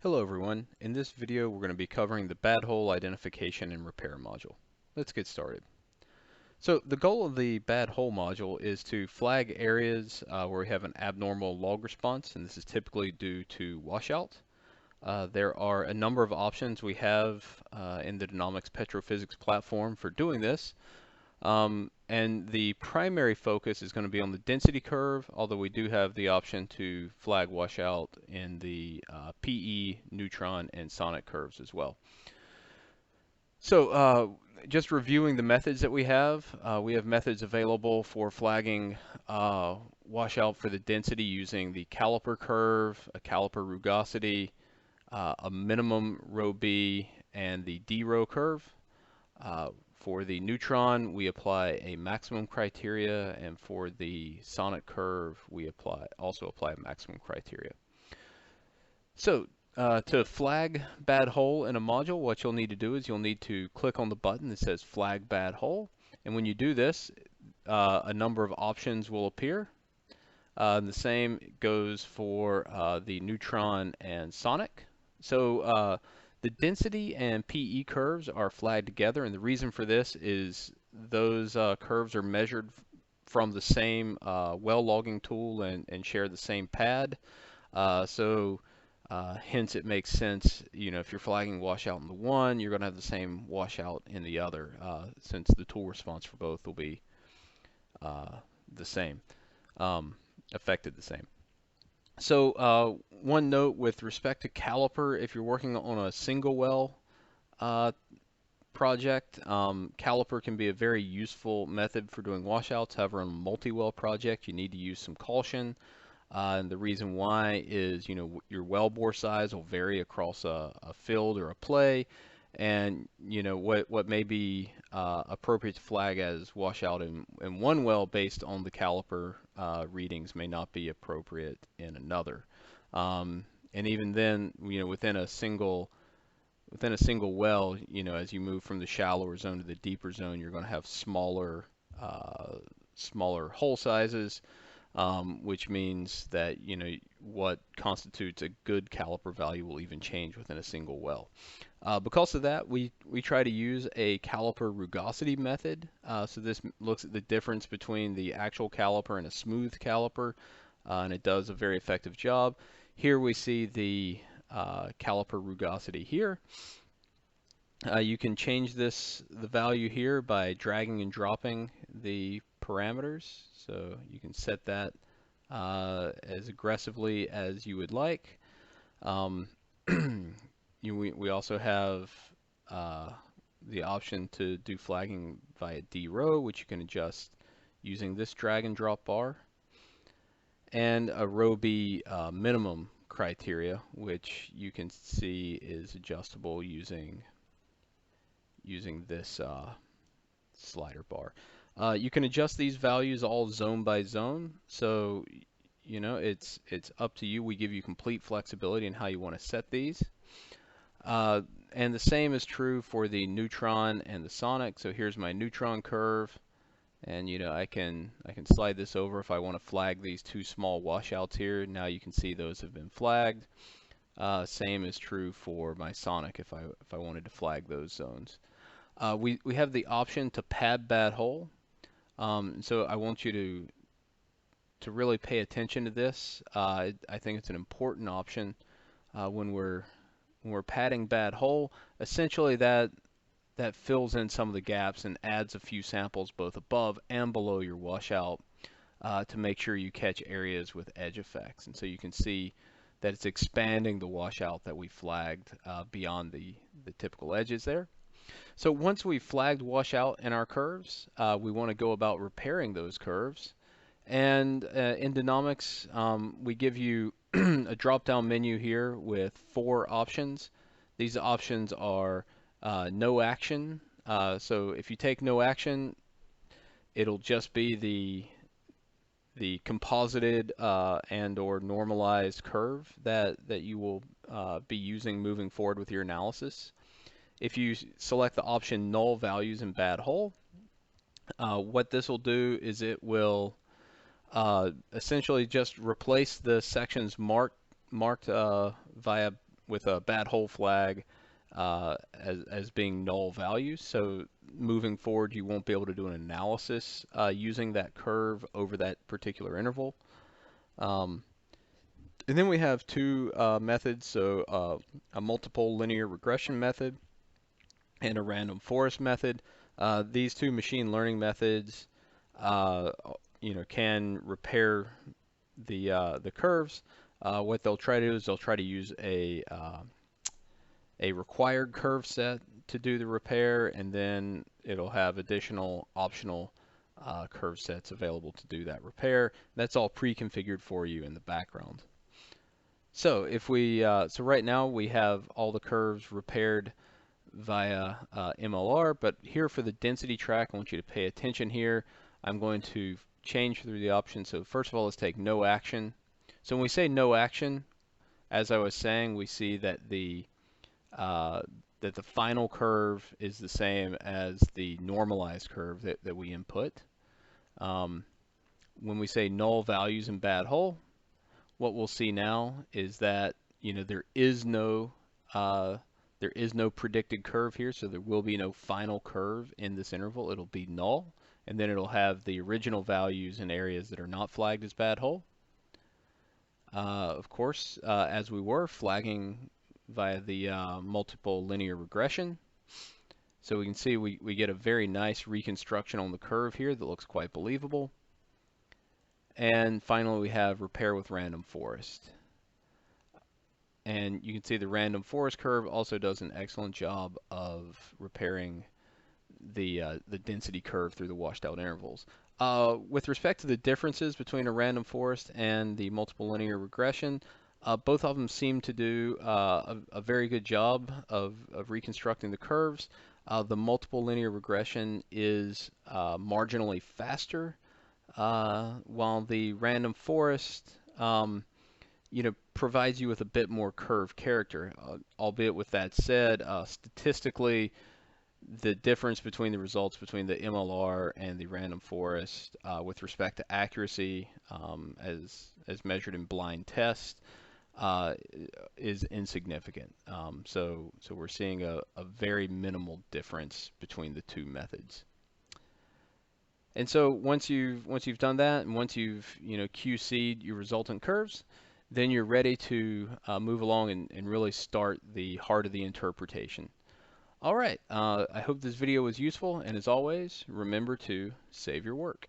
Hello everyone. In this video we're going to be covering the bad hole identification and repair module. Let's get started. So the goal of the bad hole module is to flag areas where we have an abnormal log response, and this is typically due to washout. There are a number of options we have in the Danomics Petrophysics platform for doing this. And the primary focus is going to be on the density curve, although we do have the option to flag washout in the PE, neutron, and sonic curves as well. So just reviewing the methods that we have methods available for flagging washout for the density using the caliper curve, a caliper rugosity, a minimum rho B, and the D rho curve. For the neutron, we apply a maximum criteria, and for the sonic curve, we also apply a maximum criteria. So to flag bad hole in a module, what you'll need to do is you'll need to click on the button that says flag bad hole, and when you do this, a number of options will appear. And the same goes for the neutron and sonic. So the density and PE curves are flagged together, and the reason for this is those curves are measured from the same well logging tool and share the same pad. Hence it makes sense, if you're flagging washout in the one, you're going to have the same washout in the other, since the tool response for both will be the same, affected the same. So one note with respect to caliper, if you're working on a single well project, caliper can be a very useful method for doing washouts. However, on a multi-well project, you need to use some caution. And the reason why is, your well bore size will vary across a field or a play, and what may be appropriate to flag as washout in one well based on the caliper readings may not be appropriate in another. And even then, within a single well, as you move from the shallower zone to the deeper zone, you're going to have smaller hole sizes. Which means that what constitutes a good caliper value will even change within a single well. Because of that, we try to use a caliper rugosity method. So this looks at the difference between the actual caliper and a smooth caliper, and it does a very effective job. Here we see the caliper rugosity here. You can change the value here by dragging and dropping the parameters. So you can set that as aggressively as you would like. We also have the option to do flagging via D rho, which you can adjust using this drag and drop bar, and a rho B minimum criteria, which you can see is adjustable using this slider bar. You can adjust these values all zone by zone, so it's up to you. We give you complete flexibility in how you want to set these. And the same is true for the neutron and the sonic. So here's my neutron curve, and I can slide this over if I want to flag these two small washouts here. Now you can see those have been flagged. Same is true for my sonic if I wanted to flag those zones. We have the option to pad bad hole. So I want you to really pay attention to this. I think it's an important option when we're padding bad hole. Essentially, that fills in some of the gaps and adds a few samples both above and below your washout to make sure you catch areas with edge effects. And so you can see that it's expanding the washout that we flagged beyond the typical edges there. So once we've flagged washout in our curves, we want to go about repairing those curves. And in Danomics, we give you a drop-down menu here with 4 options. These options are no action. So if you take no action, it'll just be the composited and or normalized curve that you will be using moving forward with your analysis. If you select the option null values in bad hole, what this will do is it will essentially just replace the sections marked via with a bad hole flag as being null values. So moving forward, you won't be able to do an analysis using that curve over that particular interval. Um, and then we have two methods, so a multiple linear regression method and a random forest method. These two machine learning methods, uh, can repair the curves. What they'll try to do is they'll try to use a required curve set to do the repair, and then it'll have additional optional curve sets available to do that repair. That's all pre-configured for you in the background. So if we, so right now we have all the curves repaired via MLR, but here for the density track, I want you to pay attention here. I'm going to change through the options. So first of all, let's take no action. So when we say no action, as I was saying, we see that the final curve is the same as the normalized curve that we input. When we say null values in bad hole, what we'll see now is that there is no predicted curve here, so there will be no final curve in this interval. It'll be null, and then it'll have the original values in areas that are not flagged as bad hole. Of course, as we were flagging via the multiple linear regression. So we can see we get a very nice reconstruction on the curve here that looks quite believable. And finally, we have repair with random forest. And you can see the random forest curve also does an excellent job of repairing the density curve through the washed out intervals. With respect to the differences between a random forest and the multiple linear regression, both of them seem to do a very good job of reconstructing the curves. The multiple linear regression is marginally faster, while the random forest provides you with a bit more curve character. Albeit with that said, statistically, the difference between the results between the MLR and the random forest with respect to accuracy, as measured in blind test, is insignificant. So we're seeing a very minimal difference between the two methods. And so once you've done that, and once you've QC'd your resultant curves, then you're ready to move along and really start the heart of the interpretation. All right, I hope this video was useful, and as always, remember to save your work.